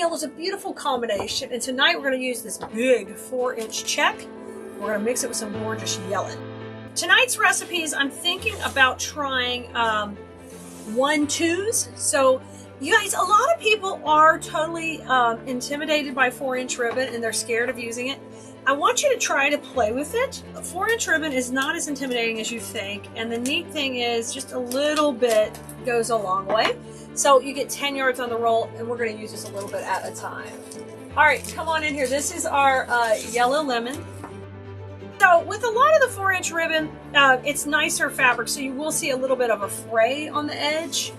yellow is a beautiful combination, and tonight we're going to use this big 4-inch check. We're going to mix it with some gorgeous yellow. Tonight's recipes, I'm thinking about trying 1-2s. So you guys, a lot of people are totally intimidated by 4-inch ribbon and they're scared of using it. I want you to try to play with it. A 4-inch ribbon is not as intimidating as you think, and the neat thing is just a little bit goes a long way. So you get 10 yards on the roll, and we're going to use this a little bit at a time. All right, come on in here. This is our yellow lemon. So with a lot of the 4-inch ribbon, it's nicer fabric, so you will see a little bit of a fray on the edge.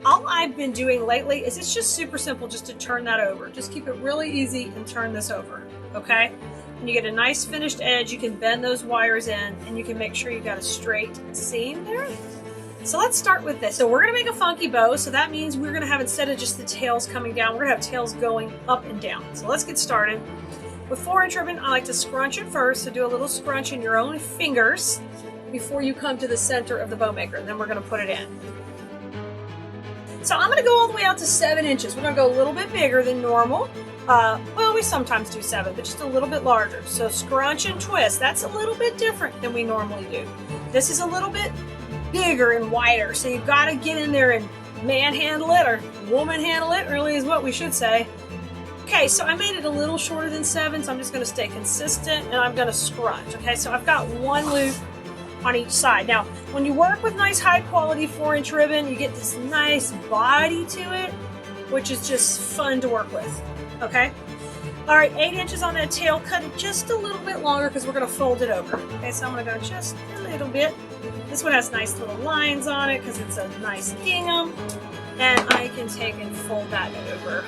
All I've been doing lately is it's just super simple just to turn that over. Just keep it really easy and turn this over, okay? And you get a nice finished edge. You can bend those wires in, and you can make sure you got a straight seam there. So let's start with this. So we're gonna make a funky bow, so that means we're gonna have, instead of just the tails coming down, we're gonna have tails going up and down. So let's get started. With 4-inch ribbon, I like to scrunch it first, so do a little scrunch in your own fingers before you come to the center of the bow maker, and then we're gonna put it in. So I'm gonna go all the way out to 7 inches. We're gonna go a little bit bigger than normal. Well, we sometimes do 7, but just a little bit larger. So scrunch and twist. That's a little bit different than we normally do. This is a little bit bigger and wider, so you've got to get in there and manhandle it, or woman handle it, really is what we should say. Okay, so I made it a little shorter than 7, so I'm just going to stay consistent, and I'm going to scrunch. Okay, so I've got 1 loop on each side. Now, when you work with nice high-quality 4-inch ribbon, you get this nice body to it, which is just fun to work with. Okay? All right, 8 inches on that tail. Cut it just a little bit longer because we're going to fold it over. Okay, so I'm going to go just a little bit. This one has nice little lines on it because it's a nice gingham. And I can take and fold that over.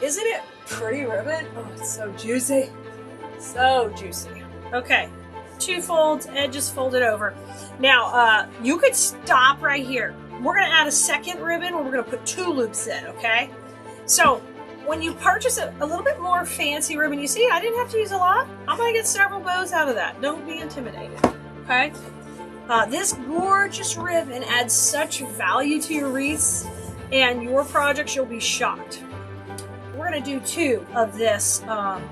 Isn't it pretty ribbon? Oh, it's so juicy. So juicy. Okay, 2 folds, edges folded over. Now, you could stop right here. We're going to add a second ribbon where we're going to put 2 loops in, okay? So, when you purchase a little bit more fancy ribbon, you see, I didn't have to use a lot. I'm going to get several bows out of that. Don't be intimidated, okay? This gorgeous ribbon adds such value to your wreaths and your projects, you'll be shocked. We're going to do 2 of this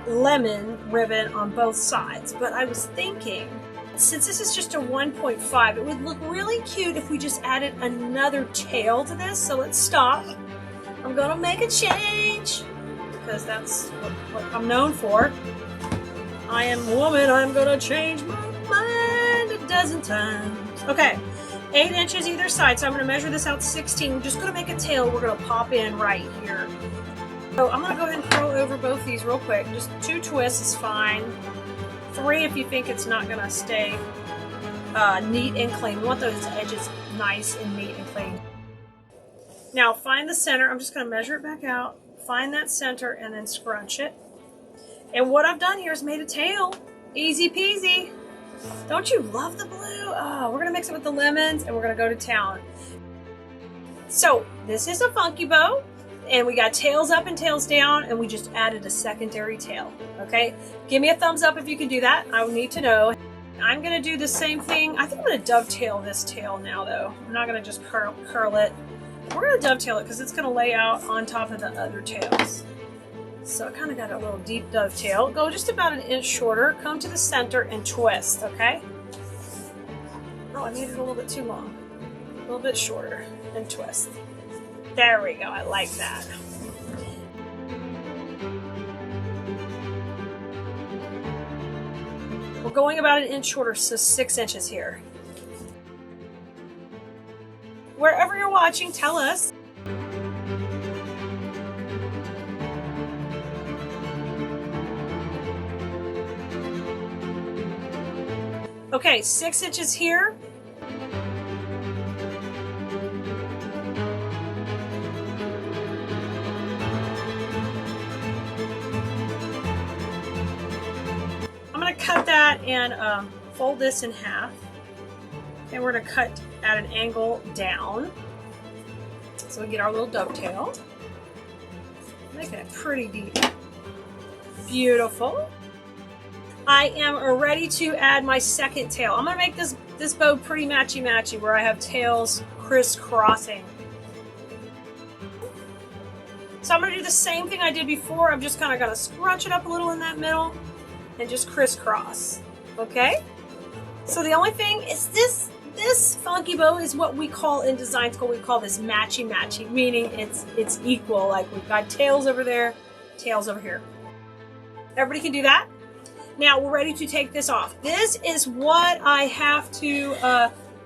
lemon ribbon on both sides, but I was thinking, since this is just a 1.5, it would look really cute if we just added another tail to this. So let's stop. I'm going to make a change because that's what I'm known for. I am a woman. I'm going to change my mind a dozen times. Okay, 8 inches either side. So I'm going to measure this out 16. We're just going to make a tail. We're going to pop in right here. So I'm going to go ahead and curl over both these real quick. Just 2 twists is fine. 3 if you think it's not going to stay neat and clean. We want those edges nice and neat and clean. Now find the center. I'm just going to measure it back out. Find that center and then scrunch it. And what I've done here is made a tail. Easy peasy. Don't you love the blue? Oh, we're going to mix it with the lemons and we're going to go to town. So this is a funky bow. And we got tails up and tails down, and we just added a secondary tail, okay? Give me a thumbs up if you can do that. I would need to know. I'm going to do the same thing. I think I'm going to dovetail this tail now, though. I'm not going to just curl it. We're going to dovetail it because it's going to lay out on top of the other tails. So I kind of got a little deep dovetail. Go just about 1 inch shorter. Come to the center and twist, okay? Oh, I made it a little bit too long. A little bit shorter and twist. There we go, I like that. We're going about 1 inch shorter, so 6 inches here. Wherever you're watching, tell us. Okay, 6 inches here. Cut that and fold this in half, and we're going to cut at an angle down so we get our little dovetail, making it pretty deep. Beautiful. I am ready to add my second tail. I'm going to make this bow pretty matchy-matchy where I have tails crisscrossing. So I'm going to do the same thing I did before. I'm just kind of going to scrunch it up a little in that middle and just crisscross. Okay? So the only thing is this funky bow is what we call in design school, we call this matchy-matchy, meaning it's equal. Like we've got tails over there, tails over here. Everybody can do that? Now we're ready to take this off. This is what I have to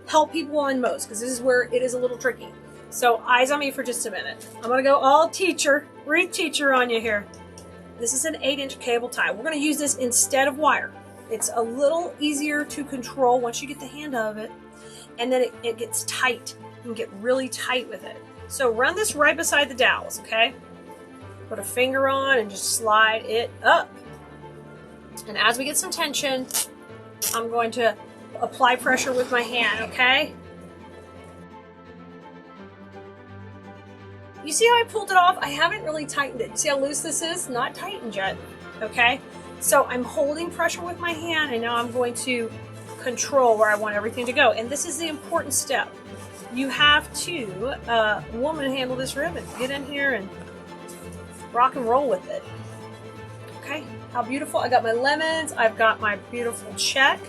help people on most, because this is where it is a little tricky. So eyes on me for just a minute. I'm going to go all teacher, wreath teacher on you here. This is an 8-inch cable tie. We're going to use this instead of wire. It's a little easier to control once you get the hand of it. And then it gets tight. You can get really tight with it. So run this right beside the dowels, okay? Put a finger on and just slide it up. And as we get some tension, I'm going to apply pressure with my hand, okay? You see how I pulled it off? I haven't really tightened it. See how loose this is? Not tightened yet, okay? So I'm holding pressure with my hand, and now I'm going to control where I want everything to go. And this is the important step. You have to, woman, handle this ribbon. Get in here and rock and roll with it. Okay, how beautiful. I got my lemons. I've got my beautiful check.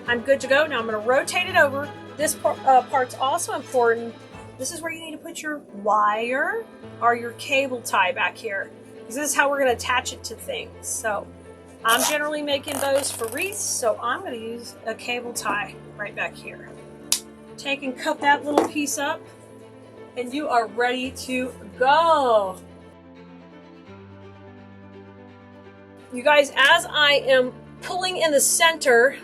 I'm good to go. Now I'm going to rotate it over. This part's also important. This is where you need to put your wire or your cable tie back here, because this is how we're going to attach it to things. So I'm generally making bows for wreaths, so I'm going to use a cable tie right back here. Take and cut that little piece up, and you are ready to go. You guys, as I am pulling in the center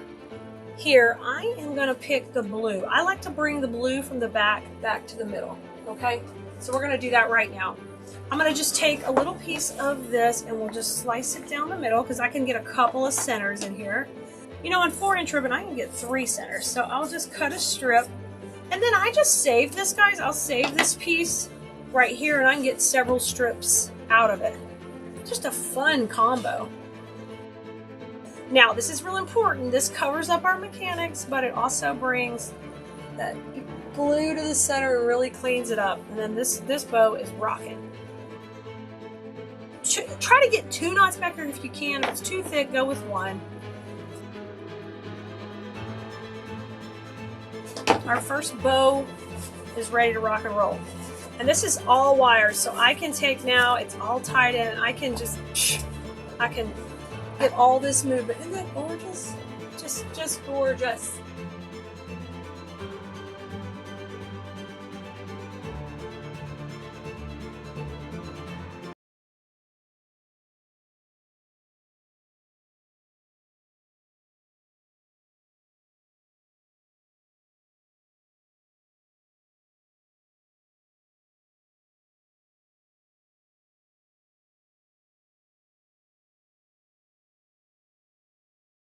here, I am going to pick the blue. I like to bring the blue from the back to the middle, okay? So we're going to do that right now. I'm going to just take a little piece of this and we'll just slice it down the middle, because I can get a couple of centers in here. You know, on 4-inch ribbon, I can get 3 centers. So I'll just cut a strip. And then I just save this, guys. I'll save this piece right here, and I can get several strips out of it. Just a fun combo. Now, this is real important. This covers up our mechanics, but it also brings that glue to the center and really cleans it up. And then this bow is rocking. Try to get 2 knots back here if you can. If it's too thick, go with 1. Our first bow is ready to rock and roll. And this is all wire, so I can take now, it's all tied in, and I can get all this movement. Isn't that gorgeous? Just gorgeous.